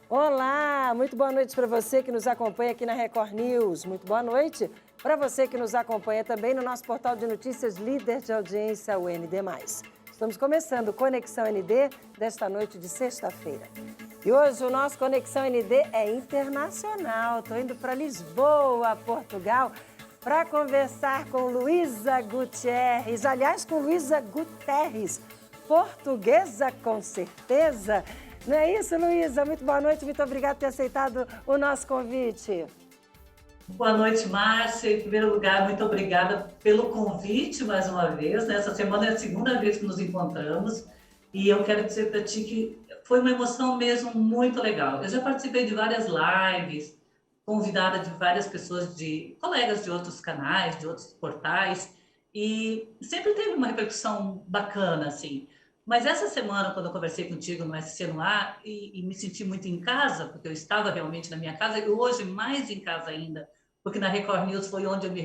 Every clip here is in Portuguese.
Olá, muito boa noite para você que nos acompanha aqui na Record News. Muito boa noite para você que nos acompanha também no nosso portal de notícias líder de audiência, o ND+. Estamos começando o Conexão ND desta noite de sexta-feira. E hoje o nosso Conexão ND é internacional. Estou indo para Lisboa, Portugal, para conversar com Luísa Gutierrez. Aliás, com Luísa Guterres, portuguesa com certeza. Não é isso, Luísa? Muito boa noite, muito obrigada por ter aceitado o nosso convite. Boa noite, Márcia. Em primeiro lugar, muito obrigada pelo convite mais uma vez. Essa semana é a segunda vez que nos encontramos e eu quero dizer para ti que foi uma emoção mesmo muito legal. Eu já participei de várias lives, convidada de várias pessoas, de colegas de outros canais, de outros portais, e sempre teve uma repercussão bacana, assim. Mas essa semana, quando eu conversei contigo no SC no Ar e me senti muito em casa, porque eu estava realmente na minha casa, e hoje mais em casa ainda, porque na Record News foi onde eu me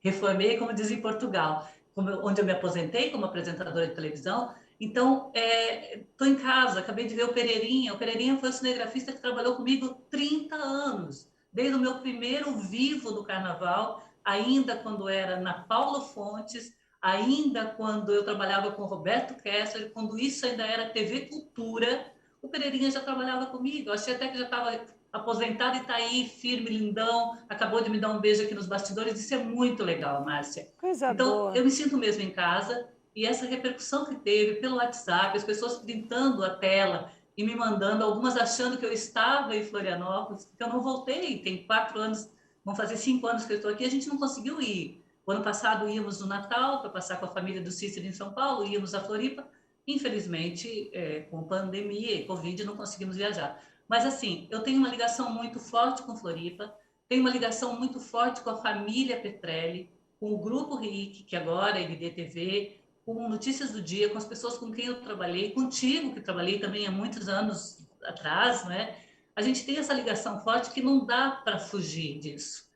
reformei, como diz em Portugal, onde eu me aposentei como apresentadora de televisão. Então, estou em casa, acabei de ver o Pereirinha. O Pereirinha foi o cinegrafista que trabalhou comigo 30 anos, desde o meu primeiro vivo do Carnaval, ainda quando era na Paulo Fontes, ainda quando eu trabalhava com o Roberto Kessler, quando isso ainda era TV Cultura, o Pereirinha já trabalhava comigo. Eu achei até que já estava aposentado e está aí, firme, lindão, acabou de me dar um beijo aqui nos bastidores. Isso é muito legal, Márcia. Coisa Então, boa. eu me sinto mesmo em casa, e essa repercussão que teve pelo WhatsApp, as pessoas printando a tela e me mandando, algumas achando que eu estava em Florianópolis, porque eu não voltei, tem 4 anos, vão fazer 5 anos que eu estou aqui, a gente não conseguiu ir. O ano passado íamos no Natal para passar com a família do Cícero em São Paulo, íamos a Floripa. Infelizmente, com pandemia e Covid, não conseguimos viajar. Mas assim, eu tenho uma ligação muito forte com Floripa, tenho uma ligação muito forte com a família Petrelli, com o Grupo RIC, que agora é NDTV, com Notícias do Dia, com as pessoas com quem eu trabalhei, contigo, que trabalhei também há muitos anos atrás, né? A gente tem essa ligação forte que não dá para fugir disso.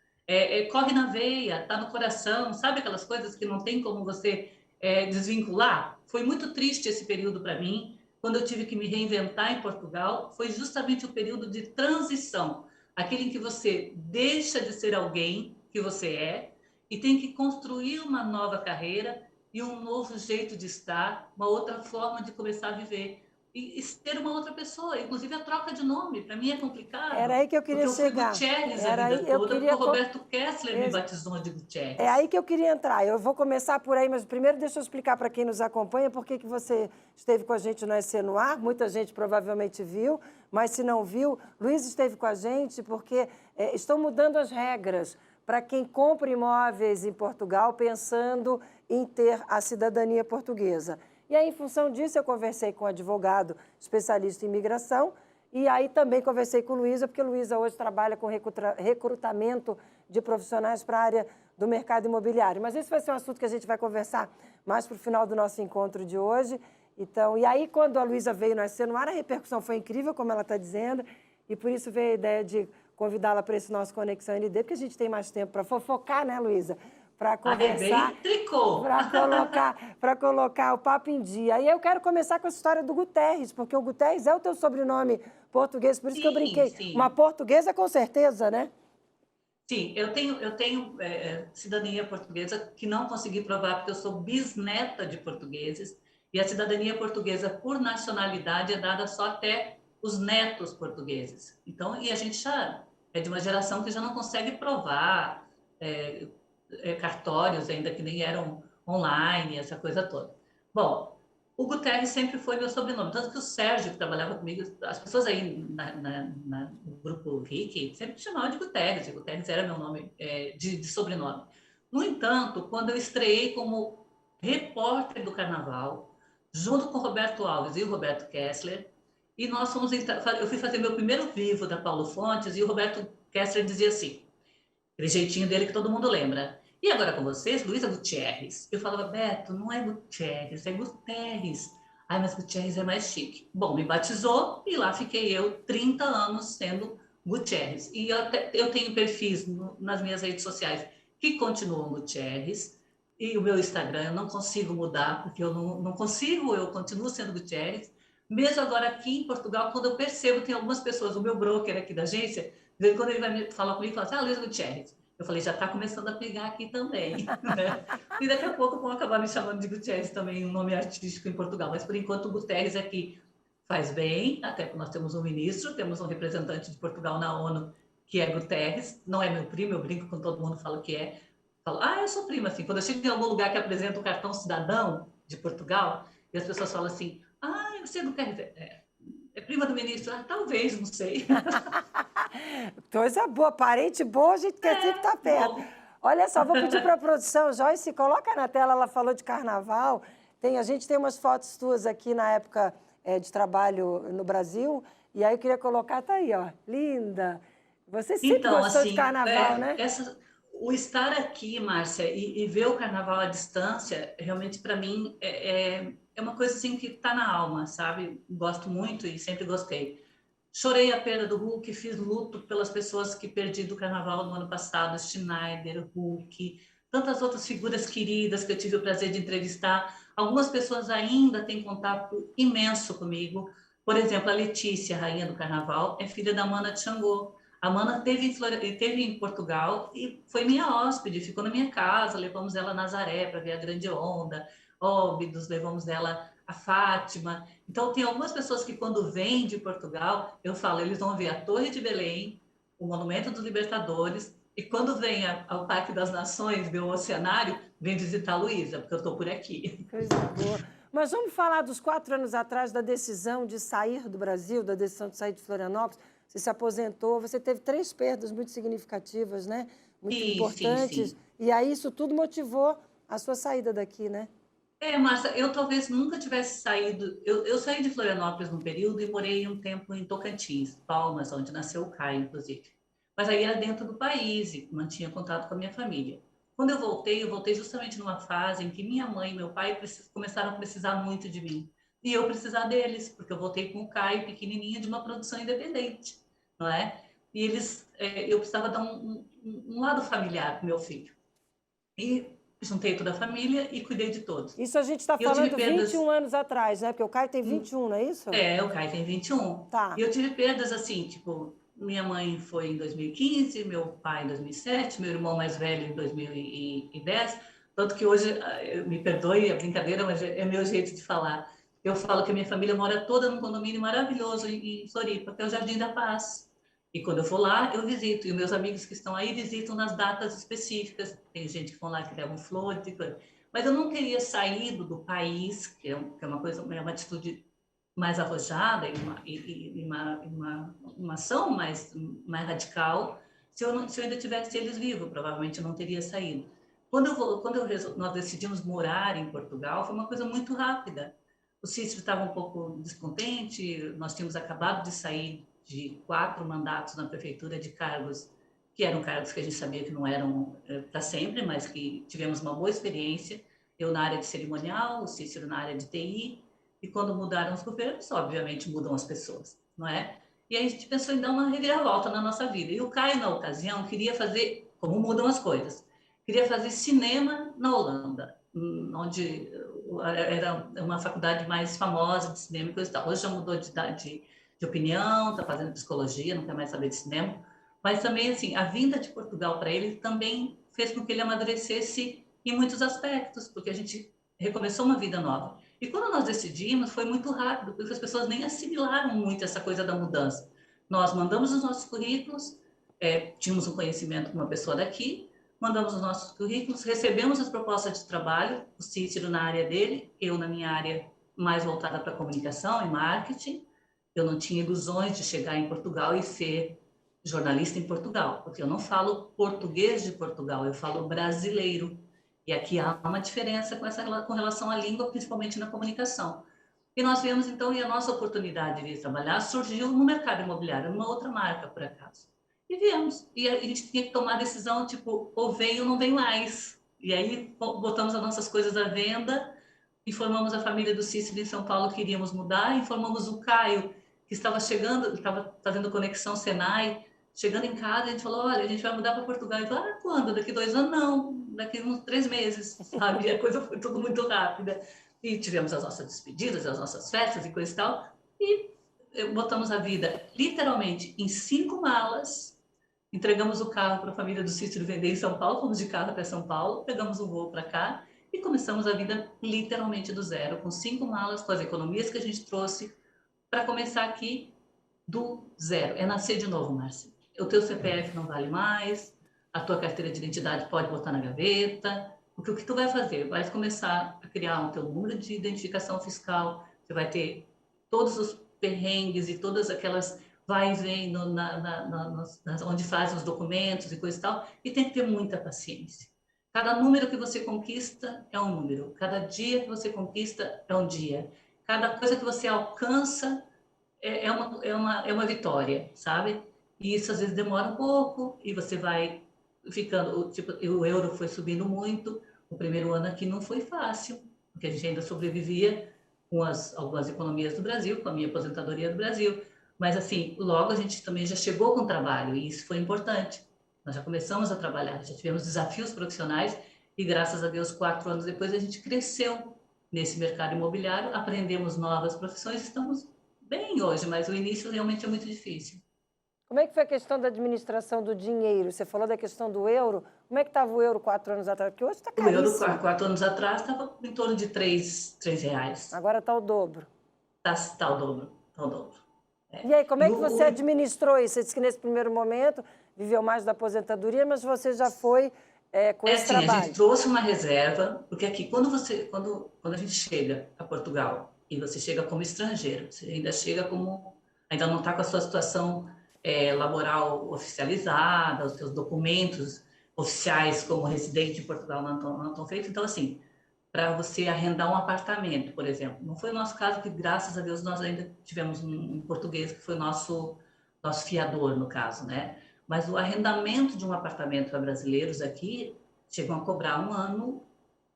Corre na veia, está no coração, sabe aquelas coisas que não tem como você desvincular? Foi muito triste esse período para mim, quando eu tive que me reinventar em Portugal, foi justamente o período de transição, aquele em que você deixa de ser alguém que você é e tem que construir uma nova carreira e um novo jeito de estar, uma outra forma de começar a viver e ser uma outra pessoa. Inclusive a troca de nome, para mim é Era complicado, aí que eu porque queria eu fui chegar. Gutierrez a Era vida aí, eu toda, porque queria... o Roberto Kessler me batizou de É aí Gutierrez. que eu queria entrar. Eu vou começar por aí, mas primeiro deixa eu explicar para quem nos acompanha por que você esteve com a gente no SC no Ar. Muita gente provavelmente viu, mas se não viu, Luiz esteve com a gente porque estão mudando as regras para quem compra imóveis em Portugal pensando em ter a cidadania portuguesa. E aí, em função disso, eu conversei com um advogado especialista em imigração e aí também conversei com Luísa, porque Luísa hoje trabalha com recrutamento de profissionais para a área do mercado imobiliário. Mas esse vai ser um assunto que a gente vai conversar mais para o final do nosso encontro de hoje. Então, e aí, quando a Luísa veio no SC no Ar, a repercussão foi incrível, como ela está dizendo, e por isso veio a ideia de convidá-la para esse nosso Conexão ND, porque a gente tem mais tempo para fofocar, né, Luísa? Para conversar, Arrebente-tricô! para colocar o papo em dia. E eu quero começar com essa história do Guterres, porque o Guterres é o teu sobrenome português, por isso que eu Sim, brinquei. Uma sim. portuguesa com certeza, né? Sim, eu tenho cidadania portuguesa que não consegui provar porque eu sou bisneta de portugueses e a cidadania portuguesa por nacionalidade é dada só até os netos portugueses. Então, e a gente já é de uma geração que já não consegue provar é, cartórios ainda que nem eram online, essa coisa toda. Bom, o Guterres sempre foi meu sobrenome, tanto que o Sérgio, que trabalhava comigo, as pessoas aí no grupo RIC sempre me chamavam de Guterres, e Guterres era meu nome de sobrenome. No entanto, quando eu estreiei como repórter do Carnaval, junto com o Roberto Alves e o Roberto Kessler, e nós fomos, eu fui fazer meu primeiro vivo da Paulo Fontes, e o Roberto Kessler dizia assim, aquele jeitinho dele que todo mundo lembra. E agora com vocês, Luísa Gutierrez. Eu falava, Beto, não é Gutierrez, é Guterres. Ai, mas Gutierrez é mais chique. Bom, me batizou e lá fiquei eu 30 anos sendo Gutierrez. E eu tenho perfis nas minhas redes sociais que continuam Gutierrez. E o meu Instagram eu não consigo mudar, porque eu não consigo, eu continuo sendo Gutierrez. Mesmo agora aqui em Portugal, quando eu percebo, tem algumas pessoas, o meu broker aqui da agência, de vez em quando ele vai falar comigo e fala assim, Luiz Gutierrez. Eu falei, já está começando a pegar aqui também. Né? E daqui a pouco vão acabar me chamando de Gutierrez também, um nome artístico em Portugal. Mas, por enquanto, o Guterres aqui faz bem, até porque nós temos um ministro, temos um representante de Portugal na ONU, que é Guterres. Não é meu primo, eu brinco com todo mundo, falo que é. Falo, eu sou prima, assim. Quando eu chego em algum lugar que apresenta o cartão cidadão de Portugal, e as pessoas falam assim, você é Guterres? É prima do ministro? Talvez, não sei. Coisa boa, parente boa, a gente quer sempre estar perto. Bom. Olha só, vou pedir para a produção, Joyce, coloca na tela, ela falou de carnaval. A gente tem umas fotos tuas aqui na época de trabalho no Brasil, e aí eu queria colocar, tá aí, ó, linda. Você sempre Então, gostou assim, de carnaval, né? o estar aqui, Márcia, e ver o carnaval à distância, realmente para mim é uma coisa assim que está na alma, sabe? Gosto muito e sempre gostei. Chorei a perda do Hulk, fiz luto pelas pessoas que perdi do carnaval no ano passado, Schneider, Hulk, tantas outras figuras queridas que eu tive o prazer de entrevistar. Algumas pessoas ainda têm contato imenso comigo. Por exemplo, a Letícia, rainha do carnaval, é filha da Mana de Xangô. A Mana teve em Portugal e foi minha hóspede, ficou na minha casa, levamos ela a Nazaré para ver a grande onda, Óbidos, levamos ela a Fátima. Então, tem algumas pessoas que, quando vêm de Portugal, eu falo, eles vão ver a Torre de Belém, o Monumento dos Libertadores, e quando vem ao Parque das Nações, ver o Oceanário, vem visitar a Luísa, porque eu estou por aqui. Coisa boa. Mas vamos falar dos 4 anos atrás, da decisão de sair do Brasil, da decisão de sair de Florianópolis. Você se aposentou, você teve 3 perdas muito significativas, né? Muito importantes. Sim. E aí isso tudo motivou a sua saída daqui, né? Márcia, eu talvez nunca tivesse saído. Eu saí de Florianópolis num período e morei um tempo em Tocantins, Palmas, onde nasceu o Caio, inclusive. Mas aí era dentro do país e mantinha contato com a minha família. Quando eu voltei justamente numa fase em que minha mãe e meu pai começaram a precisar muito de mim. E eu precisar deles, porque eu voltei com o Caio pequenininho de uma produção independente, não é? E eu precisava dar um lado familiar para meu filho. E juntei toda a família e cuidei de todos. Isso a gente está Eu tive falando perdas. 21 anos atrás, né? Porque o Caio tem 21, não é isso? O Caio tem 21. Tá. E eu tive perdas assim, tipo, minha mãe foi em 2015, meu pai em 2007, meu irmão mais velho em 2010. Tanto que hoje, me perdoe a brincadeira, mas é meu jeito de falar. Eu falo que a minha família mora toda num condomínio maravilhoso em Floripa, que é o Jardim da Paz. E quando eu for lá, eu visito. E os meus amigos que estão aí visitam nas datas específicas. Tem gente que vão lá que levam flores e coisa. Mas eu não teria saído do país, que é uma coisa, é uma atitude mais arrojada e uma ação mais radical, se eu ainda tivesse eles vivos, provavelmente eu não teria saído. Nós decidimos morar em Portugal, foi uma coisa muito rápida. O Cícero estava um pouco descontente, nós tínhamos acabado de sair de 4 mandatos na prefeitura de cargos que eram cargos que a gente sabia que não eram para sempre, mas que tivemos uma boa experiência. Eu na área de cerimonial, o Cícero na área de TI, e quando mudaram os governos, obviamente mudam as pessoas, não é? E aí a gente pensou em dar uma reviravolta na nossa vida. E o Caio, na ocasião, queria fazer, como mudam as coisas, queria fazer cinema na Holanda, onde era uma faculdade mais famosa de cinema e coisa e tal. Hoje já mudou de opinião, está fazendo psicologia, não quer mais saber de cinema. Mas também, assim, a vinda de Portugal para ele também fez com que ele amadurecesse em muitos aspectos, porque a gente recomeçou uma vida nova. E quando nós decidimos, foi muito rápido, porque as pessoas nem assimilaram muito essa coisa da mudança. Nós mandamos os nossos currículos, tínhamos um conhecimento com uma pessoa daqui, mandamos os nossos currículos, recebemos as propostas de trabalho, o Cícero na área dele, eu na minha área mais voltada para comunicação e marketing. Eu não tinha ilusões de chegar em Portugal e ser jornalista em Portugal, porque eu não falo português de Portugal, eu falo brasileiro. E aqui há uma diferença com relação à língua, principalmente na comunicação. E nós viemos, então, e a nossa oportunidade de vir trabalhar surgiu no mercado imobiliário, numa outra marca, por acaso. E viemos. E a gente tinha que tomar a decisão, tipo, ou vem ou não vem mais. E aí botamos as nossas coisas à venda, informamos a família do Cícero em São Paulo que iríamos mudar, informamos o Caio, que estava chegando, estava fazendo conexão Senai, chegando em casa, a gente falou, olha, a gente vai mudar para Portugal. Ele falou, quando? Daqui 2 anos? Não, daqui uns 3 meses, sabe? E a coisa foi tudo muito rápida. E tivemos as nossas despedidas, as nossas festas e coisa e tal. e botamos a vida literalmente em 5 malas, entregamos o carro para a família do Cícero vender em São Paulo, fomos de carro até São Paulo, pegamos um voo para cá e começamos a vida literalmente do zero, com 5 malas, com as economias que a gente trouxe, para começar aqui do zero. É nascer de novo, Márcia. O teu CPF não vale mais, a tua carteira de identidade pode botar na gaveta, porque o que tu vai fazer? Vai começar a criar um teu número de identificação fiscal, você vai ter todos os perrengues e todas aquelas vai e vem onde fazem os documentos e coisa e tal, e tem que ter muita paciência. Cada número que você conquista é um número, cada dia que você conquista é um dia, cada coisa que você alcança é uma vitória, sabe? E isso às vezes demora um pouco e você vai ficando, tipo, o euro foi subindo muito, o primeiro ano aqui não foi fácil, porque a gente ainda sobrevivia com algumas economias do Brasil, com a minha aposentadoria do Brasil, mas assim, logo a gente também já chegou com trabalho e isso foi importante. Nós já começamos a trabalhar, já tivemos desafios profissionais e graças a Deus, 4 anos depois a gente cresceu nesse mercado imobiliário, aprendemos novas profissões, estamos bem hoje, mas o início realmente é muito difícil. Como é que foi a questão da administração do dinheiro? Você falou da questão do euro. Como é que estava o euro 4 anos atrás? Porque hoje está O euro, caríssimo. 4 anos atrás, estava em torno de três reais. Agora está o dobro. Tá o dobro, tá o dobro. E aí, como E é que você administrou isso? Você disse que nesse primeiro momento viveu mais da aposentadoria, mas você já foi com esse assim, a trabalho. gente trouxe uma reserva, porque aqui, quando a gente chega a Portugal e você chega como estrangeiro, você ainda chega como, ainda não está com a sua situação laboral oficializada, os seus documentos oficiais como residente em Portugal não estão feitos, então assim, para você arrendar um apartamento, por exemplo. Não foi o nosso caso, que graças a Deus nós ainda tivemos um português que foi nosso fiador, no caso, né? Mas o arrendamento de um apartamento para brasileiros aqui chegam a cobrar um ano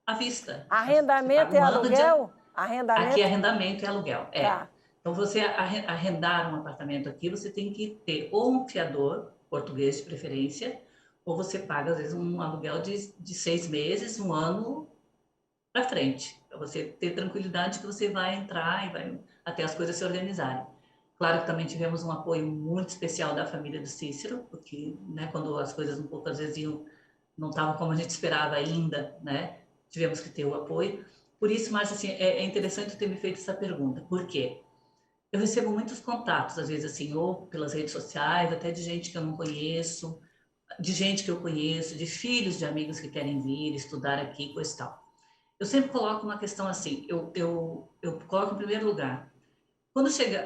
à vista. Você Arrendamento paga é um ano de... aluguel? Aqui é Arrendamento? arrendamento e aluguel, Tá. Então, você arrendar um apartamento aqui, você tem que ter ou um fiador, português de preferência, ou você paga, às vezes, um aluguel de 6 meses, um ano para frente, para você ter tranquilidade que você vai entrar e vai até as coisas se organizarem. Claro que também tivemos um apoio muito especial da família do Cícero, porque né, quando as coisas um pouco às vezes não estavam como a gente esperava ainda, né, tivemos que ter o apoio. Por isso, mas assim, é interessante ter me feito essa pergunta. Por quê? Eu recebo muitos contatos, às vezes assim, ou pelas redes sociais, até de gente que eu não conheço, de gente que eu conheço, de filhos de amigos que querem vir estudar aqui, coisa e tal. Eu sempre coloco uma questão assim, eu coloco em primeiro lugar.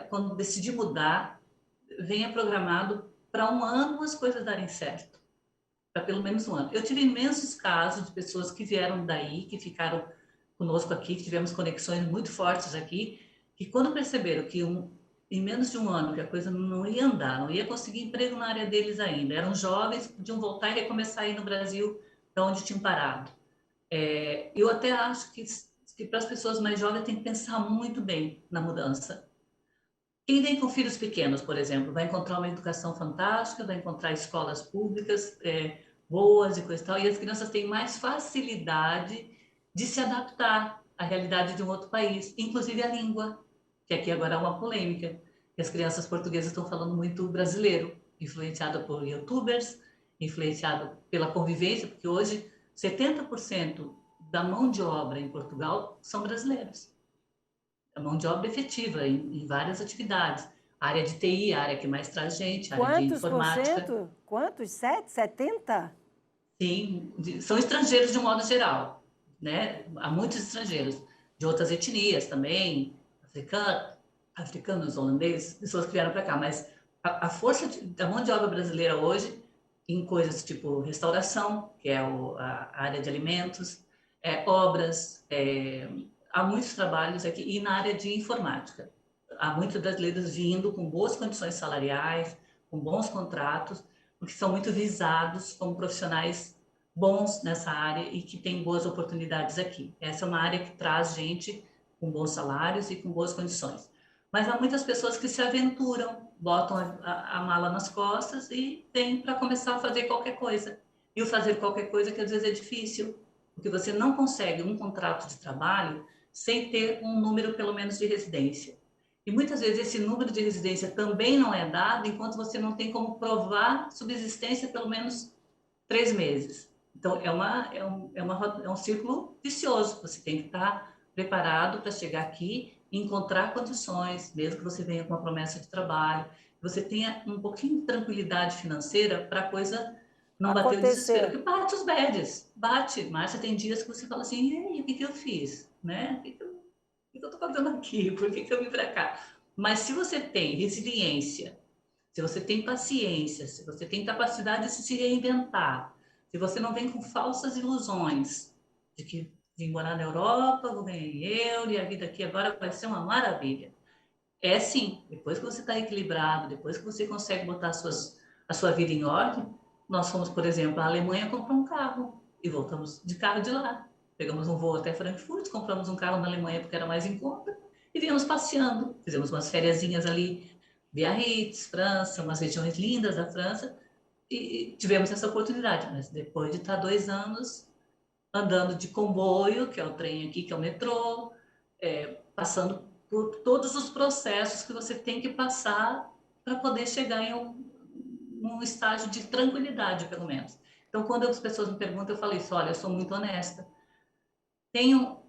Quando decidir mudar, venha programado para um ano as coisas darem certo, para pelo menos um ano. Eu tive imensos casos de pessoas que vieram daí, que ficaram conosco aqui, que tivemos conexões muito fortes aqui, que quando perceberam que em menos de um ano que a coisa não ia andar, não ia conseguir emprego na área deles ainda, eram jovens, podiam voltar e recomeçar aí no Brasil, para onde tinham parado. Eu até acho que para as pessoas mais jovens tem que pensar muito bem na mudança. Quem vem com filhos pequenos, por exemplo, vai encontrar uma educação fantástica, vai encontrar escolas públicas boas e coisa e tal, e as crianças têm mais facilidade de se adaptar à realidade de um outro país, inclusive a língua, que aqui agora é uma polêmica, que as crianças portuguesas estão falando muito brasileiro, influenciado por youtubers, influenciado pela convivência, porque hoje 70% da mão de obra em Portugal são brasileiros. A mão de obra efetiva em várias atividades. A área de TI, a área que mais traz gente, a área de Quantos por informática. cento? Quantos? 7? 70? Sim, são estrangeiros de um modo geral, né? Há muitos estrangeiros de outras etnias também, africanos, holandeses, pessoas que vieram para cá, mas a força da mão de obra brasileira hoje em coisas tipo restauração, que é a área de alimentos, obras, há muitos trabalhos aqui, e na área de informática. Há muitos brasileiros vindo com boas condições salariais, com bons contratos, porque são muito visados como profissionais bons nessa área e que têm boas oportunidades aqui. Essa é uma área que traz gente com bons salários e com boas condições. Mas há muitas pessoas que se aventuram, botam a mala nas costas e vêm para começar a fazer qualquer coisa. E o fazer qualquer coisa que às vezes é difícil, porque você não consegue um contrato de trabalho sem ter um número pelo menos de residência. E muitas vezes esse número de residência também não é dado enquanto você não tem como provar subsistência pelo menos 3 meses. Então, é um círculo vicioso. Você tem que estar preparado para chegar aqui e encontrar condições, mesmo que você venha com uma promessa de trabalho, você tenha um pouquinho de tranquilidade financeira para a coisa não bater o desespero. Acontecer. Que bate os bads, bate. Márcia, tem dias que você fala assim, e aí, o que eu fiz? Né? O que eu estou fazendo aqui? Por que eu vim para cá? Mas se você tem resiliência, se você tem paciência, se você tem capacidade de se reinventar, se você não vem com falsas ilusões de que vim morar na Europa, vou ganhar em euro e a vida aqui agora vai ser uma maravilha. É sim, depois que você está equilibrado, depois que você consegue botar a sua vida em ordem, nós fomos, por exemplo, à Alemanha comprar um carro e voltamos de carro de lá. Pegamos um voo até Frankfurt, compramos um carro na Alemanha porque era mais em conta e viemos passeando. Fizemos umas fériasinhas ali, Biarritz, França, umas regiões lindas da França e tivemos essa oportunidade. Mas depois de estar 2 anos andando de comboio, que é o trem aqui, que é o metrô, passando por todos os processos que você tem que passar para poder chegar em um estágio de tranquilidade, pelo menos. Então, quando as pessoas me perguntam, eu falo isso, olha, eu sou muito honesta. Tenham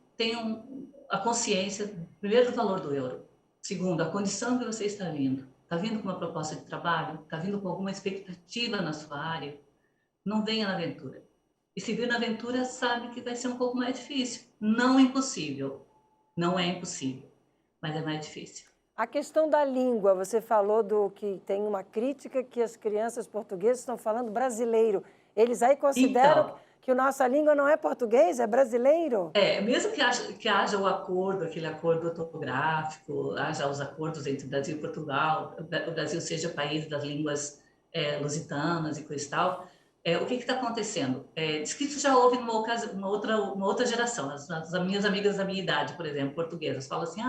a consciência, primeiro, do valor do euro. Segundo, a condição que você está vindo. Está vindo com uma proposta de trabalho? Está vindo com alguma expectativa na sua área? Não venha na aventura. E se vir na aventura, sabe que vai ser um pouco mais difícil. Não é impossível. Não é impossível, mas é mais difícil. A questão da língua, você falou do que tem uma crítica que as crianças portuguesas estão falando brasileiro. Eles aí consideram Então, que a nossa língua não é português, é brasileiro? mesmo que haja o acordo, aquele acordo ortográfico, haja os acordos entre Brasil e Portugal, o Brasil seja país das línguas lusitanas e coisa e tal, o que está acontecendo? Diz que isso já houve uma outra geração. As minhas amigas da minha idade, por exemplo, portuguesas, falam assim,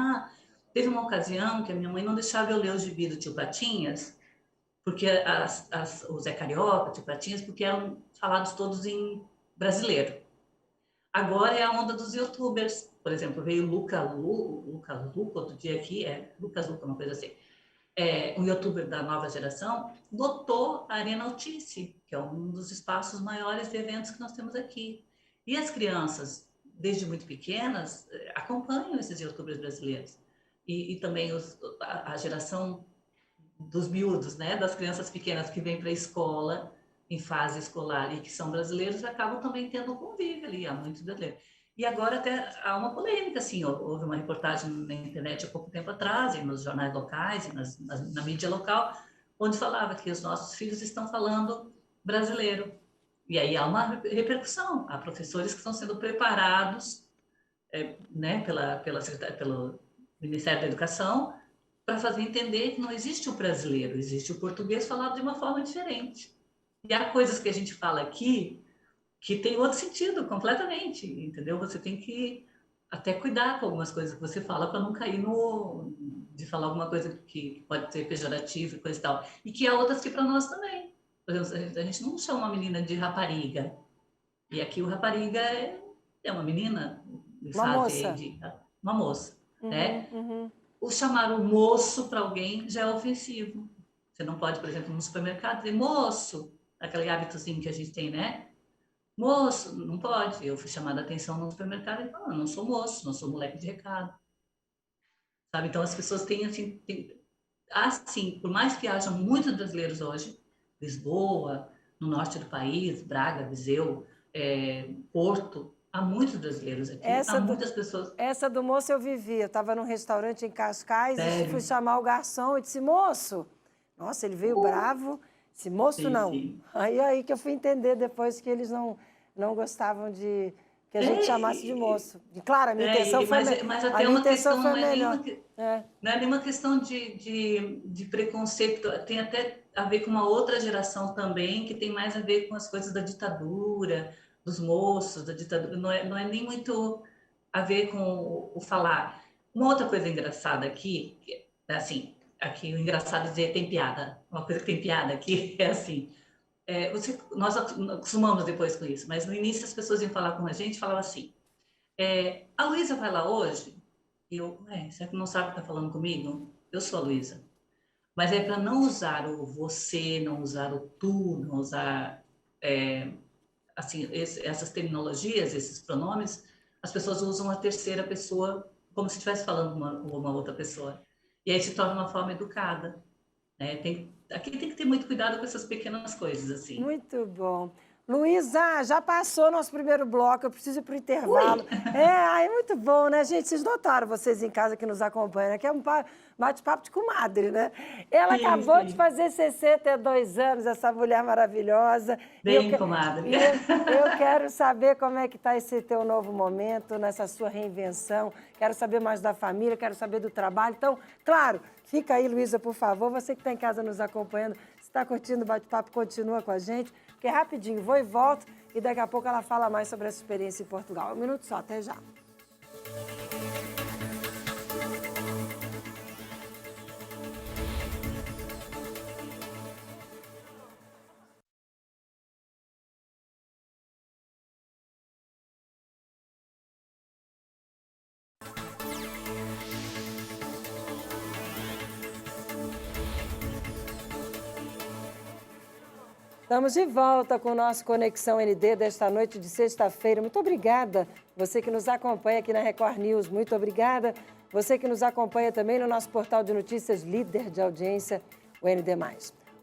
teve uma ocasião que a minha mãe não deixava eu ler os gibi do Tio Patinhas, porque o Zé Carioca, o Tio Patinhas, porque eram falados todos em brasileiro. Agora é a onda dos youtubers. Por exemplo, veio o Luca Luca, outro dia aqui, Lucas Luca, uma coisa assim. Um youtuber da nova geração, lotou a Arena Altice, que é um dos espaços maiores de eventos que nós temos aqui. E as crianças, desde muito pequenas, acompanham esses youtubers brasileiros. E também a geração dos miúdos, né, das crianças pequenas que vêm para a escola, em fase escolar, e que são brasileiros, acabam também tendo um convívio ali, há muitos brasileiros. E agora até há uma polêmica, assim, houve uma reportagem na internet há pouco tempo atrás, e nos jornais locais, e na mídia local, onde falava que os nossos filhos estão falando brasileiro. E aí há uma repercussão, há professores que estão sendo preparados, né, pelo Ministério da Educação, para fazer entender que não existe o brasileiro, existe o português falado de uma forma diferente. E há coisas que a gente fala aqui que tem outro sentido completamente, entendeu? Você tem que até cuidar com algumas coisas que você fala para não cair de falar alguma coisa que pode ser pejorativa e coisa e tal. E que há outras que para nós também. Por exemplo, a gente não chama uma menina de rapariga. E aqui o rapariga é uma menina em Uma fase aí moça. de uma moça, Uhum, né? uhum. O chamar o moço para alguém já é ofensivo. Você não pode, por exemplo, no supermercado dizer moço, aquele hábitozinho que a gente tem, né? Moço, não pode. Eu fui chamada a atenção no supermercado e falei, não sou moço, não sou moleque de recado. Sabe? Então as pessoas têm assim, por mais que haja muitos brasileiros hoje, Lisboa, no norte do país, Braga, Viseu, Porto, há muitos brasileiros aqui, há Essa do, muitas pessoas. essa do moço eu vivi. Eu estava num restaurante em Cascais e fui Sério? chamar o garçom e disse, moço. Nossa, ele veio bravo. Disse, moço Sim, não. sim. Aí que eu fui entender depois que eles não gostavam de que a gente chamasse de É, moço. E, claro, mas a até minha uma intenção questão, foi melhor. É. não é nenhuma questão de preconceito, tem até a ver com uma outra geração também, que tem mais a ver com as coisas da ditadura, dos moços, da ditadura, não é nem muito a ver com o falar. Uma outra coisa engraçada aqui, assim, aqui o engraçado é dizer tem piada, uma coisa que tem piada aqui é assim, nós acostumamos depois com isso, mas no início as pessoas iam falar com a gente, falavam assim, a Luísa vai lá hoje? Será que não sabe que está falando comigo? Eu sou a Luísa. Mas é para não usar o você, não usar o tu, não usar é, assim, essas terminologias, esses pronomes, as pessoas usam a terceira pessoa como se estivesse falando uma outra pessoa. E aí se torna uma forma educada, né? Aqui tem que ter muito cuidado com essas pequenas coisas, assim. Muito bom. Luísa, já passou nosso primeiro bloco, eu preciso ir para o intervalo. Ui! É muito bom, né, gente? Vocês notaram, vocês em casa que nos acompanham, né? Que é um bate-papo de comadre, né? Ela Sim, acabou de sim. fazer 62 anos, essa mulher maravilhosa. E eu, Bem, que- comadre. e eu quero saber como é que está esse teu novo momento, nessa sua reinvenção. Quero saber mais da família, quero saber do trabalho. Então, claro, fica aí, Luísa, por favor. Você que está em casa nos acompanhando, se está curtindo o bate-papo, continua com a gente. Porque é rapidinho, vou e volto, e daqui a pouco ela fala mais sobre essa experiência em Portugal. Um minuto só, até já. Estamos de volta com o nosso Conexão ND desta noite de sexta-feira. Muito obrigada, você que nos acompanha aqui na Record News. Muito obrigada, você que nos acompanha também no nosso portal de notícias líder de audiência, o ND+.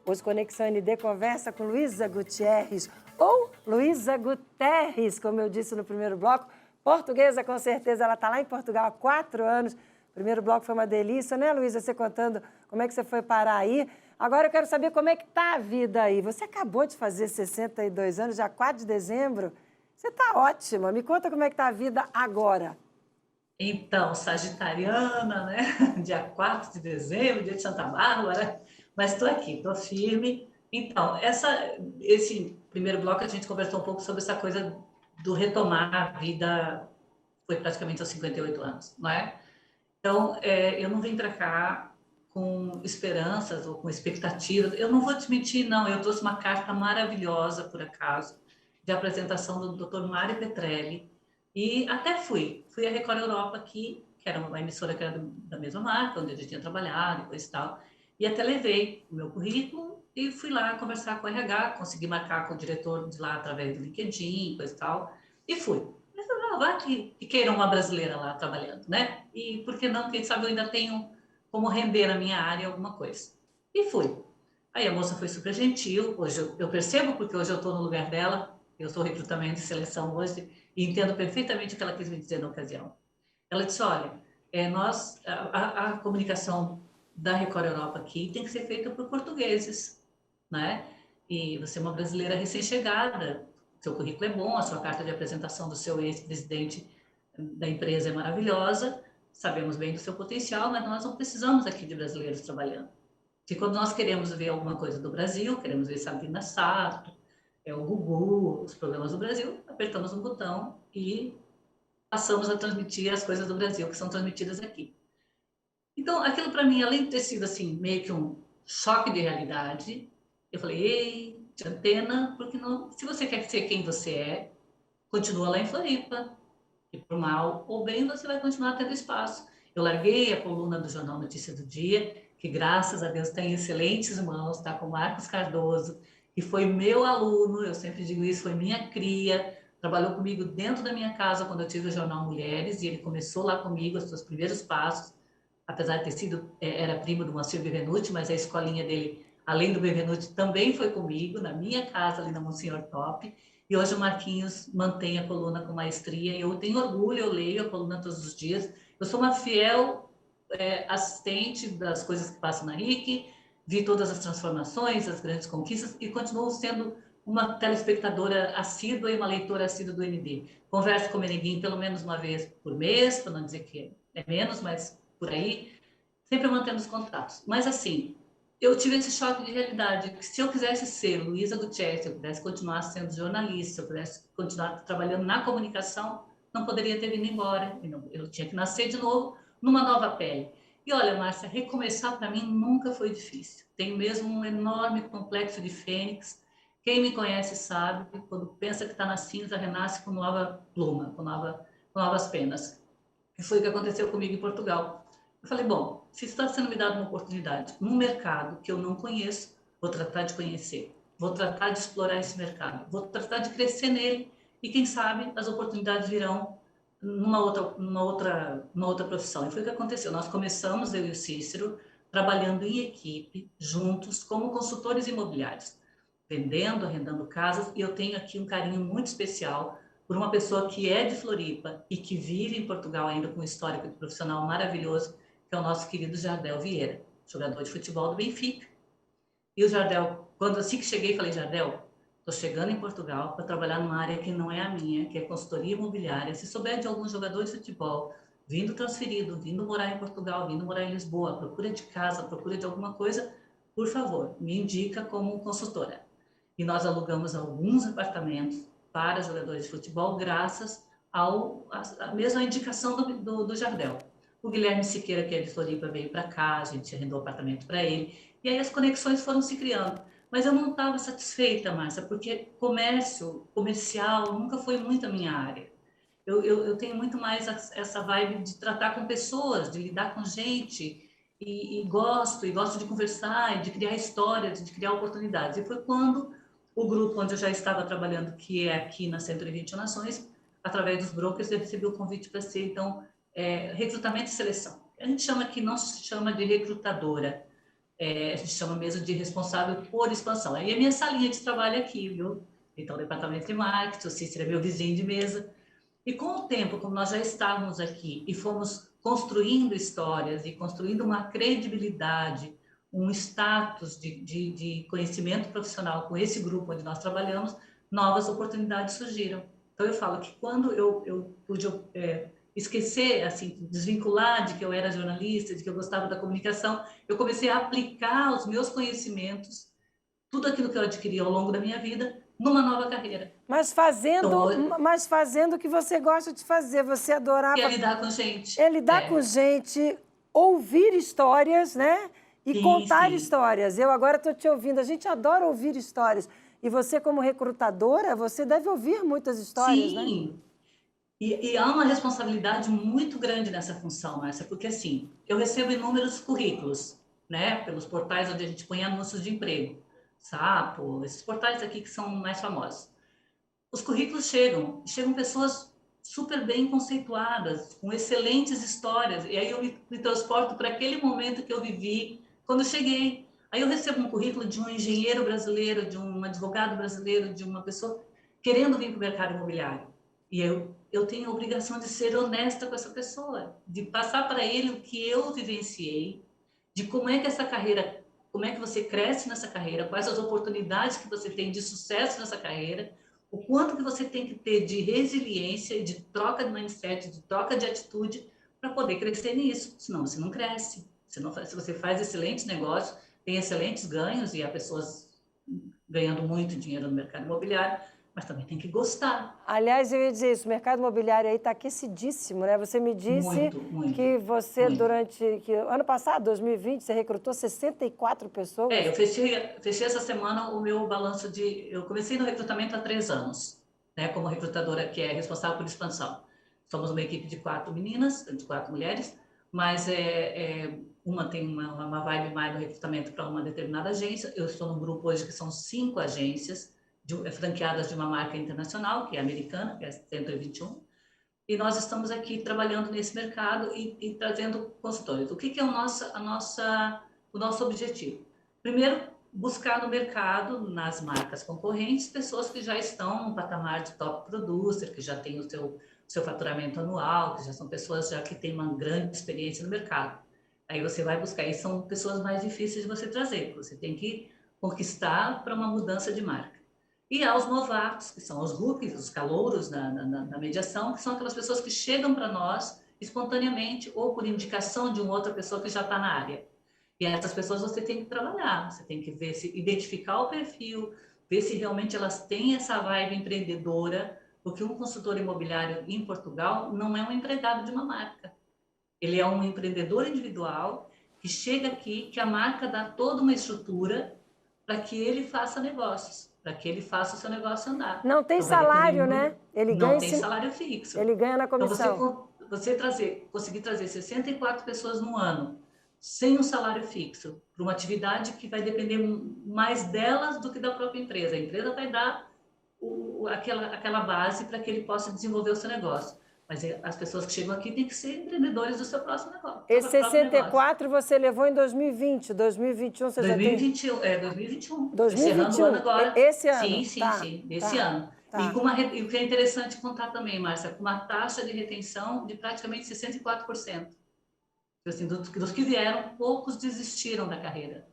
Hoje, Conexão ND conversa com Luísa Gutierrez, ou Luísa Guterres, como eu disse no primeiro bloco. Portuguesa, com certeza, ela está lá em Portugal há 4 anos. O primeiro bloco foi uma delícia, né, Luísa? Você contando como é que você foi parar aí. Agora eu quero saber como é que está a vida aí. Você acabou de fazer 62 anos, já 4 de dezembro. Você está ótima. Me conta como é que está a vida agora. Então, sagitariana, né? Dia 4 de dezembro, dia de Santa Bárbara, mas estou aqui, estou firme. Então, esse primeiro bloco a gente conversou um pouco sobre essa coisa do retomar a vida, foi praticamente aos 58 anos, não é? Então, eu não vim para cá com esperanças ou com expectativas. Eu não vou te mentir, não. Eu trouxe uma carta maravilhosa, por acaso, de apresentação do Dr. Mário Petrelli. E até fui à Record Europa aqui, que era uma emissora que era da mesma marca, onde a gente tinha trabalhado e coisa e tal. E até levei o meu currículo e fui lá conversar com o RH, consegui marcar com o diretor de lá através do LinkedIn, coisa e tal. E fui. Vai que queiram uma brasileira lá trabalhando, né? E por que não? Quem sabe eu ainda tenho como render a minha área alguma coisa. E fui. Aí a moça foi super gentil. Hoje eu percebo porque hoje eu estou no lugar dela. Eu sou recrutamento e seleção hoje e entendo perfeitamente o que ela quis me dizer na ocasião. Ela disse: olha, a comunicação da Record Europa aqui tem que ser feita por portugueses, né? E você é uma brasileira recém-chegada, seu currículo é bom, a sua carta de apresentação do seu ex-presidente da empresa é maravilhosa, sabemos bem do seu potencial, mas nós não precisamos aqui de brasileiros trabalhando. Porque quando nós queremos ver alguma coisa do Brasil, queremos ver Sabrina Sato, o Gugu, os programas do Brasil, apertamos um botão e passamos a transmitir as coisas do Brasil que são transmitidas aqui. Então, aquilo para mim, além de ter sido assim, meio que um choque de realidade, eu falei: ei, de antena, porque não, se você quer ser quem você é, continua lá em Floripa. E por mal ou bem, você vai continuar tendo espaço. Eu larguei a coluna do Jornal Notícia do Dia, que graças a Deus tem excelentes mãos, está com Marcos Cardoso, que foi meu aluno, eu sempre digo isso, foi minha cria, trabalhou comigo dentro da minha casa quando eu tive o Jornal Mulheres, e ele começou lá comigo os seus primeiros passos, apesar de ter sido, era primo do Moacir Bevenuti, mas a escolinha dele, além do Bevenuti, também foi comigo, na minha casa, ali na Monsenhor Top. E hoje o Marquinhos mantém a coluna com maestria. E eu tenho orgulho, eu leio a coluna todos os dias. Eu sou uma fiel assistente das coisas que passam na RIC, vi todas as transformações, as grandes conquistas e continuo sendo uma telespectadora assídua e uma leitora assídua do ND. Converso com o Meneguinho pelo menos uma vez por mês, para não dizer que é menos, mas por aí, sempre mantendo os contatos. Mas assim, eu tive esse choque de realidade, que se eu quisesse ser Luísa Gutierrez, se eu pudesse continuar sendo jornalista, se eu pudesse continuar trabalhando na comunicação, não poderia ter vindo embora. Eu tinha que nascer de novo, numa nova pele. E olha, Márcia, recomeçar para mim nunca foi difícil. Tenho mesmo um enorme complexo de fênix. Quem me conhece sabe, quando pensa que está na cinza, renasce com nova pluma, com novas penas. E foi o que aconteceu comigo em Portugal. Eu falei, bom, se está sendo me dada uma oportunidade num mercado que eu não conheço, vou tratar de conhecer, vou tratar de explorar esse mercado, vou tratar de crescer nele e quem sabe as oportunidades virão numa outra profissão. E foi o que aconteceu. Nós começamos, eu e o Cícero, trabalhando em equipe, juntos, como consultores imobiliários, vendendo, arrendando casas. E eu tenho aqui um carinho muito especial por uma pessoa que é de Floripa e que vive em Portugal ainda com um histórico de profissional maravilhoso, que é o nosso querido Jardel Vieira, jogador de futebol do Benfica. E o Jardel, quando assim que cheguei, falei, Jardel, estou chegando em Portugal para trabalhar numa área que não é a minha, que é consultoria imobiliária. Se souber de alguns jogadores de futebol vindo transferido, vindo morar em Portugal, vindo morar em Lisboa, procura de casa, procura de alguma coisa, por favor, me indica como consultora. E nós alugamos alguns apartamentos para jogadores de futebol, graças à mesma indicação do Jardel. O Guilherme Siqueira, que é de Floripa, veio para cá, a gente arrendou apartamento para ele, e aí as conexões foram se criando. Mas eu não estava satisfeita, Márcia, porque comercial, nunca foi muito a minha área. Eu tenho muito mais essa vibe de tratar com pessoas, de lidar com gente, e gosto de conversar, e de criar histórias, de criar oportunidades. E foi quando o grupo onde eu já estava trabalhando, que é aqui na 121 Nações, através dos brokers, eu recebi o convite para ser, então, recrutamento e seleção. A gente chama aqui, não se chama de recrutadora, a gente chama mesmo de responsável por expansão. Aí é minha salinha de trabalho aqui, viu? Então, o departamento de marketing, o Cícero é meu vizinho de mesa. E com o tempo, como nós já estávamos aqui e fomos construindo histórias e construindo uma credibilidade, um status de conhecimento profissional com esse grupo onde nós trabalhamos, novas oportunidades surgiram. Então, eu falo que quando eu pude esquecer, assim, desvincular de que eu era jornalista, de que eu gostava da comunicação, eu comecei a aplicar os meus conhecimentos, tudo aquilo que eu adquiri ao longo da minha vida, numa nova carreira. Mas fazendo o que você gosta de fazer, você adorava... Que é lidar com gente. É lidar com gente, ouvir histórias, né? E Sim, contar sim. histórias. Eu agora estou te ouvindo, a gente adora ouvir histórias. E você, como recrutadora, você deve ouvir muitas histórias, né? Sim. E há uma responsabilidade muito grande nessa função, Márcia, porque assim, eu recebo inúmeros currículos, né? Pelos portais onde a gente põe anúncios de emprego. Sapo, esses portais aqui que são mais famosos. Os currículos chegam pessoas super bem conceituadas, com excelentes histórias, e aí eu me transporto para aquele momento que eu vivi quando eu cheguei. Aí eu recebo um currículo de um engenheiro brasileiro, de um advogado brasileiro, de uma pessoa querendo vir para o mercado imobiliário. E eu tenho a obrigação de ser honesta com essa pessoa, de passar para ele o que eu vivenciei, de como é que essa carreira, como é que você cresce nessa carreira, quais as oportunidades que você tem de sucesso nessa carreira, o quanto que você tem que ter de resiliência, de troca de mindset, de troca de atitude para poder crescer nisso. Senão você não cresce. Se você faz excelentes negócios, tem excelentes ganhos e há pessoas ganhando muito dinheiro no mercado imobiliário, mas também tem que gostar. Aliás, eu ia dizer isso, o mercado imobiliário aí está aquecidíssimo, né? Você me disse que você, ano passado, 2020, você recrutou 64 pessoas. Eu fechei essa semana o meu balanço eu comecei no recrutamento há 3 anos, né? Como recrutadora que é responsável por expansão. Somos uma equipe de 4 meninas, de 4 mulheres, mas uma tem uma vibe mais no recrutamento para uma determinada agência. Eu estou num grupo hoje que são 5 agências, franqueadas de uma marca internacional, que é americana, que é 121, e nós estamos aqui trabalhando nesse mercado e trazendo consultores. O que é o nosso objetivo? Primeiro, buscar no mercado, nas marcas concorrentes, pessoas que já estão no patamar de top producer, que já têm o seu faturamento anual, que já são pessoas que têm uma grande experiência no mercado. Aí você vai buscar, e são pessoas mais difíceis de você trazer, que você tem que conquistar para uma mudança de marca. E há os novatos, que são os rookies, os calouros na mediação, que são aquelas pessoas que chegam para nós espontaneamente ou por indicação de uma outra pessoa que já está na área. E essas pessoas você tem que trabalhar, você tem que identificar o perfil, ver se realmente elas têm essa vibe empreendedora, porque um consultor imobiliário em Portugal não é um empregado de uma marca. Ele é um empreendedor individual que chega aqui, que a marca dá toda uma estrutura para que ele faça negócios, para que ele faça o seu negócio andar. Não tem salário, né? Não tem salário fixo. Ele ganha na comissão. Então você conseguir trazer 64 pessoas no ano, sem um salário fixo, para uma atividade que vai depender mais delas do que da própria empresa. A empresa vai dar aquela base para que ele possa desenvolver o seu negócio. Mas as pessoas que chegam aqui têm que ser empreendedores do seu próximo negócio. Esse 64 você levou em 2020, 2021 você 2021, já tem... 2021. 2021. Encerrando o ano agora. Esse ano? Sim, esse ano. Tá. E o que é interessante contar também, Márcia, com uma taxa de retenção de praticamente 64%. Assim, dos que vieram, poucos desistiram da carreira.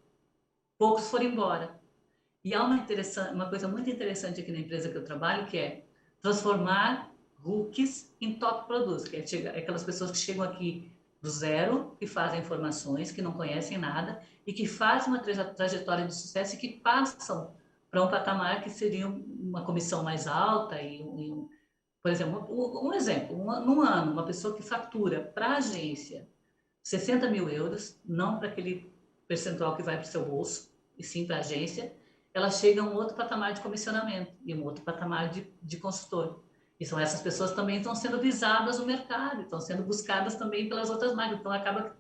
Poucos foram embora. E há uma coisa muito interessante aqui na empresa que eu trabalho, que é transformar rookies em top produtos, que é aquelas pessoas que chegam aqui do zero, que fazem formações, que não conhecem nada, e que fazem uma trajetória de sucesso e que passam para um patamar que seria uma comissão mais alta. Por exemplo, um exemplo, num ano, uma pessoa que fatura para a agência 60 mil euros, não para aquele percentual que vai para o seu bolso, e sim para a agência, ela chega a um outro patamar de comissionamento e um outro patamar de consultor. E são essas pessoas também estão sendo visadas no mercado, estão sendo buscadas também pelas outras marcas. Então, acaba que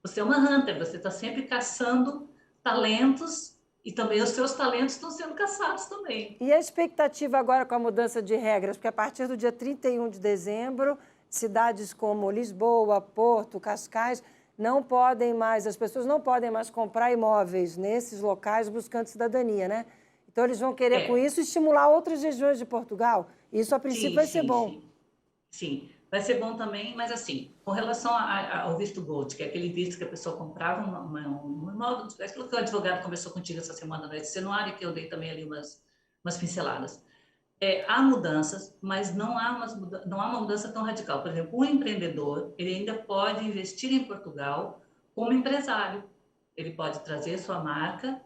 você é uma hunter, você está sempre caçando talentos e também os seus talentos estão sendo caçados também. E a expectativa agora com a mudança de regras? Porque a partir do dia 31 de dezembro, cidades como Lisboa, Porto, Cascais, não podem mais, as pessoas não podem mais comprar imóveis nesses locais buscando cidadania, né? Então, eles vão querer, com isso, estimular outras regiões de Portugal. Isso, a princípio, vai ser bom. Sim, vai ser bom também, mas assim, com relação ao visto Gold, que é aquele visto que a pessoa comprava um imóvel, aquilo que o advogado conversou contigo essa semana no Extenuário, que eu dei também ali umas pinceladas. Há mudanças, mas não há uma mudança tão radical. Por exemplo, o empreendedor, ele ainda pode investir em Portugal como empresário. Ele pode trazer sua marca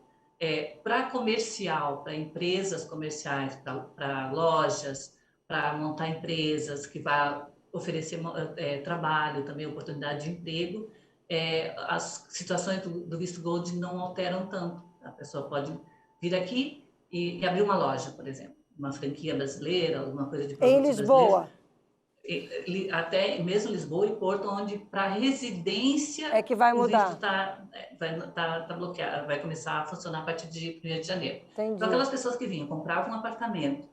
para comercial, para empresas comerciais, para lojas, para montar empresas que vá oferecer trabalho, também oportunidade de emprego. As situações do visto Gold não alteram tanto. A pessoa pode vir aqui e abrir uma loja, por exemplo, uma franquia brasileira, alguma coisa de produtos brasileiros. Em Lisboa? Até mesmo Lisboa e Porto, onde para residência é que vai mudar. O visto tá bloqueado, vai começar a funcionar a partir de 1º de janeiro. Entendi. Então, aquelas pessoas que vinham, compravam um apartamento,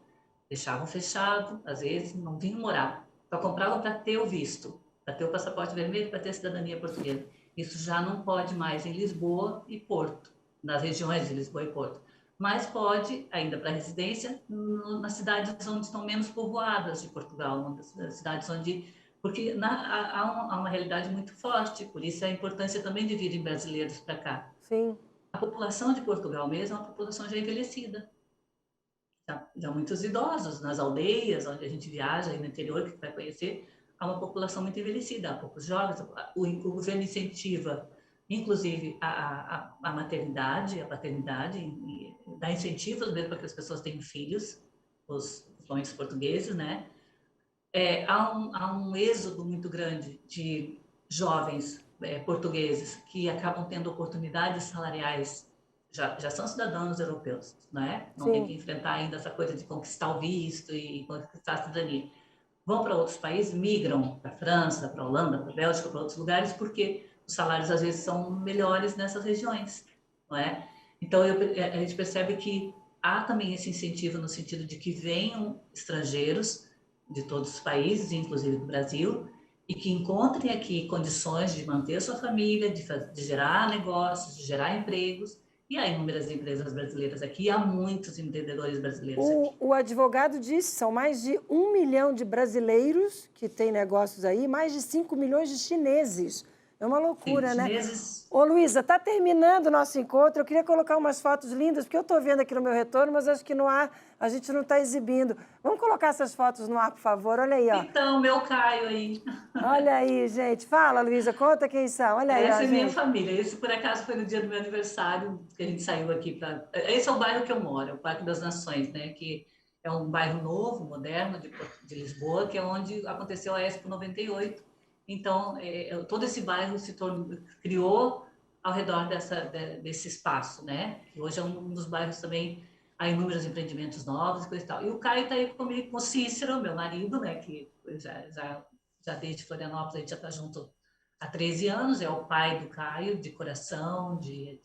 deixavam fechado, às vezes não vinham morar, só compravam para ter o visto, para ter o passaporte vermelho, para ter a cidadania portuguesa. Isso já não pode mais em Lisboa e Porto, nas regiões de Lisboa e Porto. Mas pode, ainda para residência, nas cidades onde estão menos povoadas de Portugal, nas cidades onde... Porque há uma realidade muito forte, por isso a importância também de virem brasileiros para cá. Sim. A população de Portugal mesmo é uma população já envelhecida. Já muitos idosos, nas aldeias, onde a gente viaja, aí no interior, que vai conhecer, há uma população muito envelhecida, há poucos jovens. O governo incentiva, inclusive, a maternidade, a paternidade, e dá incentivos mesmo para que as pessoas tenham filhos, os fluentes portugueses, né? Há um êxodo muito grande de jovens portugueses que acabam tendo oportunidades salariais, já são cidadãos europeus, né? Não tem que enfrentar ainda essa coisa de conquistar o visto e conquistar a cidadania. Vão para outros países, migram para a França, para a Holanda, para a Bélgica, para outros lugares, porque os salários às vezes são melhores nessas regiões, não é? Então a gente percebe que há também esse incentivo no sentido de que venham estrangeiros de todos os países, inclusive do Brasil, e que encontrem aqui condições de manter a sua família, de gerar negócios, de gerar empregos. E há inúmeras empresas brasileiras aqui, há muitos empreendedores brasileiros aqui. O advogado disse que são mais de 1 milhão de brasileiros que têm negócios aí, mais de 5 milhões de chineses. É uma loucura, sim, né? Chineses... Ô, Luísa, está terminando o nosso encontro. Eu queria colocar umas fotos lindas, porque eu estou vendo aqui no meu retorno, mas acho que no ar a gente não está exibindo. Vamos colocar essas fotos no ar, por favor? Olha aí, ó. Então, meu Caio aí. Olha aí, gente. Fala, Luísa, conta quem são. Olha aí, essa é minha gente. família. Esse, por acaso, foi no dia do meu aniversário que a gente saiu aqui para... Esse é o bairro que eu moro, é o Parque das Nações, né? Que é um bairro novo, moderno, de Lisboa, que é onde aconteceu a Expo 98. Então, todo esse bairro criou ao redor desse espaço, né? E hoje é um dos bairros também, há inúmeros empreendimentos novos e coisa e tal. E o Caio está aí comigo, com o Cícero, meu marido, né? Que já já desde Florianópolis, a gente já está junto há 13 anos, é o pai do Caio, de coração, de...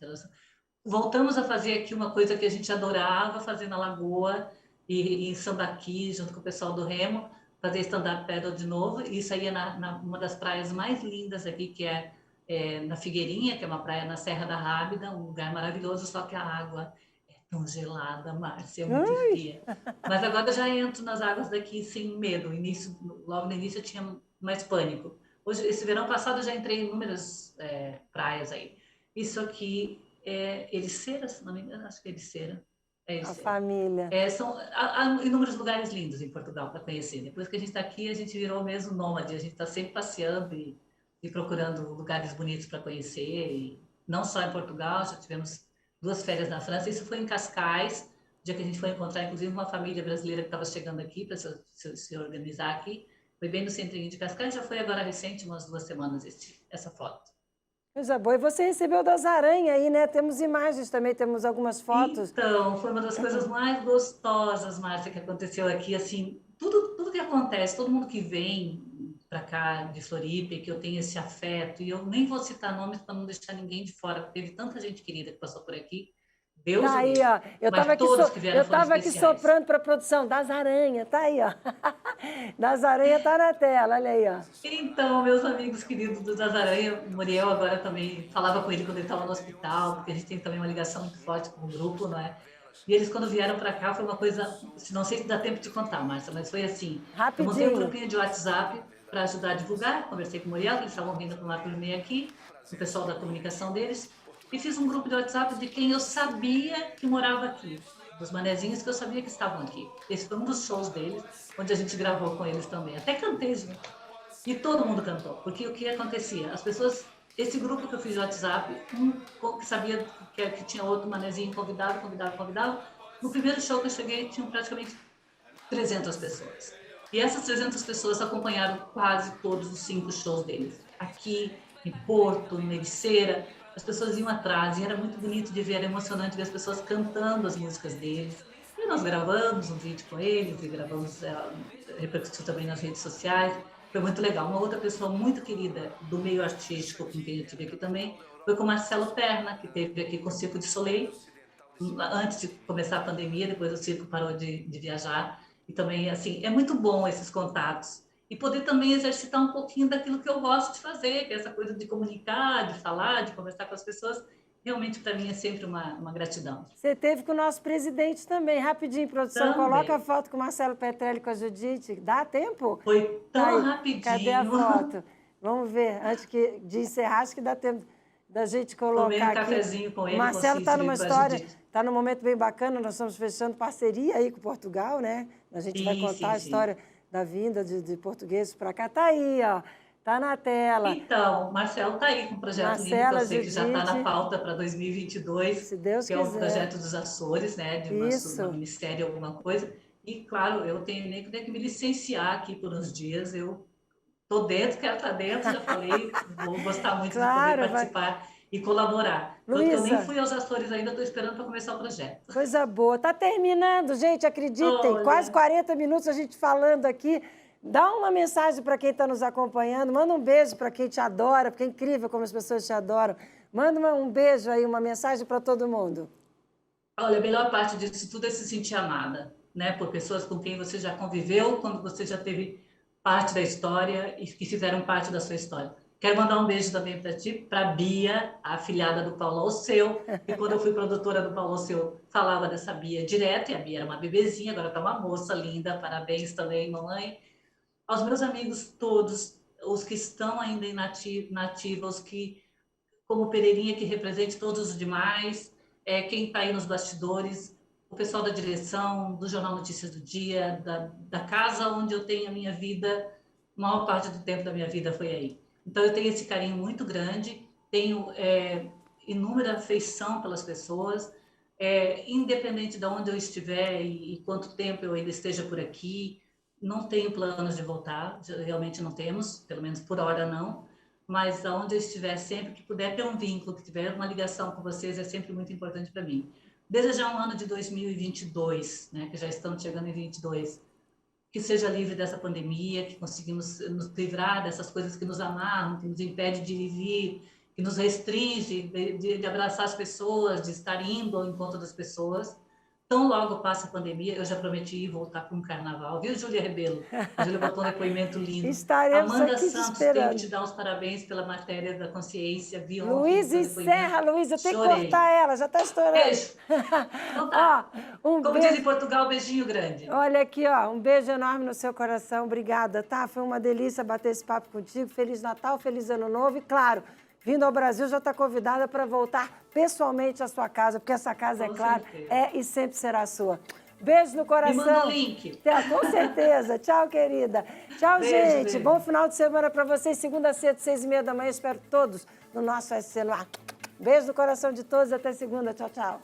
Voltamos a fazer aqui uma coisa que a gente adorava fazer na Lagoa, e em Sambaqui, junto com o pessoal do Remo, fazer stand-up paddle de novo. E isso aí é uma das praias mais lindas aqui, que é na Figueirinha, que é uma praia na Serra da Rábida, um lugar maravilhoso, só que a água é tão gelada, Márcia, é muito Ui, fria. Mas agora eu já entro nas águas daqui sem medo. Logo no início eu tinha mais pânico. Hoje, esse verão passado eu já entrei em inúmeras praias aí. Isso aqui é Ericeira, se não me engano, acho que é Ericeira. É a Ericeira. família. Há inúmeros lugares lindos em Portugal para conhecer. Depois que a gente está aqui, a gente virou mesmo nômade. A gente está sempre passeando e procurando lugares bonitos para conhecer. E não só em Portugal, já tivemos 2 férias na França. Isso foi em Cascais, dia que a gente foi encontrar, inclusive, uma família brasileira que estava chegando aqui para se organizar aqui. Foi bem no centrinho de Cascais. Já foi agora recente, umas 2 semanas, essa foto. Coisa boa. E você recebeu das aranhas aí, né? Temos imagens também, temos algumas fotos. Então, foi uma das coisas mais gostosas, Márcia, que aconteceu aqui. Assim, tudo que acontece, todo mundo que vem para cá de Floripa, e que eu tenho esse afeto, e eu nem vou citar nomes para não deixar ninguém de fora, porque teve tanta gente querida que passou por aqui, Deus Tá o aí, livre. ó. Mas todos que vieram Eu foram tava aqui especiais. soprando para a produção das aranhas. Tá aí, ó. Das aranhas tá na tela, olha aí, ó. Então, meus amigos queridos do Das Aranha, o Muriel agora também falava com ele quando ele estava no hospital, porque a gente tem também uma ligação muito forte com o grupo, não é? E eles, quando vieram para cá, foi uma coisa, não sei se dá tempo de contar, Márcia, mas foi assim: eu montei um Rapidinho. grupinho de WhatsApp para ajudar a divulgar, conversei com o Muriel, que eles estavam vindo para uma turnê aqui, o pessoal da comunicação deles, e fiz um grupo de WhatsApp de quem eu sabia que morava aqui, dos manezinhos que eu sabia que estavam aqui. Esse foi um dos shows deles, onde a gente gravou com eles também. Até cantei junto. E todo mundo cantou, porque o que acontecia? As pessoas, esse grupo que eu fiz no WhatsApp, que sabia que tinha outro manezinho convidado. No primeiro show que eu cheguei, tinham praticamente 300 pessoas. E essas 300 pessoas acompanharam quase todos os 5 shows deles. Aqui, em Porto, em Ericeira, as pessoas iam atrás, e era muito bonito de ver, era emocionante ver as pessoas cantando as músicas deles. E nós gravamos um vídeo com eles, e gravamos, repercutiu também nas redes sociais. Foi muito legal. Uma outra pessoa muito querida do meio artístico, com quem eu tive aqui também, foi com o Marcelo Perna, que esteve aqui com o Circo de Soleil, antes de começar a pandemia. Depois o circo parou de viajar. E também, assim, é muito bom esses contatos. E poder também exercitar um pouquinho daquilo que eu gosto de fazer, que é essa coisa de comunicar, de falar, de conversar com as pessoas. Realmente, para mim, é sempre uma gratidão. Você teve com o nosso presidente também. Rapidinho, produção, coloca a Também. foto com o Marcelo Petrelli e com a Judite. Dá tempo? Foi Tá tão aí. Cadê a rapidinho. foto? Vamos ver. Antes de encerrar, acho que dá tempo da gente Tomei colocar um aqui. cafezinho com O ele, com o Marcelo está Cícero numa e com a história, Judite. está num momento bem bacana. Nós estamos fechando parceria aí com Portugal, né? A gente vai Sim, contar sim, a sim. história da vinda de portugueses para cá. Tá aí, ó. Tá na tela. Então, o Marcelo está aí com um projeto lindo que eu Marcela, sei que já está na Judite, pauta para 2022, se Deus que é o quiser. projeto dos Açores, né, de uma Isso. minissérie, alguma coisa. E, claro, eu tenho nem que me licenciar aqui por uns dias. Eu estou dentro, quero estar dentro, já falei, vou gostar muito de poder Claro, vai. participar e colaborar. Tanto que eu nem Luísa, fui aos Açores ainda, estou esperando para começar o projeto. coisa boa. Tá terminando, gente, acreditem. Quase Olha, 40 minutos a gente falando aqui. Dá uma mensagem para quem está nos acompanhando. Manda um beijo para quem te adora, porque é incrível como as pessoas te adoram. Manda um beijo aí, uma mensagem para todo mundo. olha, a melhor parte disso tudo é se sentir amada, né, por pessoas com quem você já conviveu, quando você já teve parte da história e que fizeram parte da sua história. Quero mandar um beijo também para ti, para Bia, a afilhada do Paulo Alceu, que quando eu fui produtora do Paulo Alceu, falava dessa Bia direto, e a Bia era uma bebezinha, agora está uma moça linda, parabéns também, mamãe. Aos meus amigos todos, os que estão ainda nativa, os que, como Pereirinha, que represente todos os demais, quem está aí nos bastidores, o pessoal da direção, do Jornal Notícias do Dia, da casa onde eu tenho a minha vida, a maior parte do tempo da minha vida foi aí. Então, eu tenho esse carinho muito grande, tenho inúmera afeição pelas pessoas, independente de onde eu estiver e quanto tempo eu ainda esteja por aqui. Não tenho planos de voltar, realmente não temos, pelo menos por hora não, mas aonde eu estiver, sempre que puder ter um vínculo, que tiver uma ligação com vocês, é sempre muito importante para mim. Desejar um ano de 2022, né, que já estamos chegando em 22, que seja livre dessa pandemia, que conseguimos nos livrar dessas coisas que nos amarram, que nos impede de viver, que nos restringe de abraçar as pessoas, de estar indo ao encontro das pessoas. Tão logo passa a pandemia, eu já prometi voltar para um carnaval, viu, Júlia Rebelo? A Júlia botou um depoimento lindo. Estaremos Amanda aqui te Santos, esperando. tenho que te dar os parabéns pela matéria da consciência. Vi ontem Luísa, o seu depoimento. encerra, Luísa, tem que Chorei. cortar ela, já está estourando. Beijo. Então tá. Ó, Como diz em Portugal, beijinho grande. Olha aqui, ó, um beijo enorme no seu coração. Obrigada, tá? Foi uma delícia bater esse papo contigo. Feliz Natal, feliz Ano Novo e, claro, vindo ao Brasil já está convidada para voltar pessoalmente à sua casa, porque essa casa, Com é claro, certeza. é e sempre será sua. Beijo no coração. Me manda o link. Com certeza. Tchau, querida. Tchau, Beijo, gente. beijo. Bom final de semana para vocês. Segunda a sexta, 6h30 da manhã. Espero todos no nosso SC no ar. Beijo no coração de todos. Até segunda. Tchau, tchau.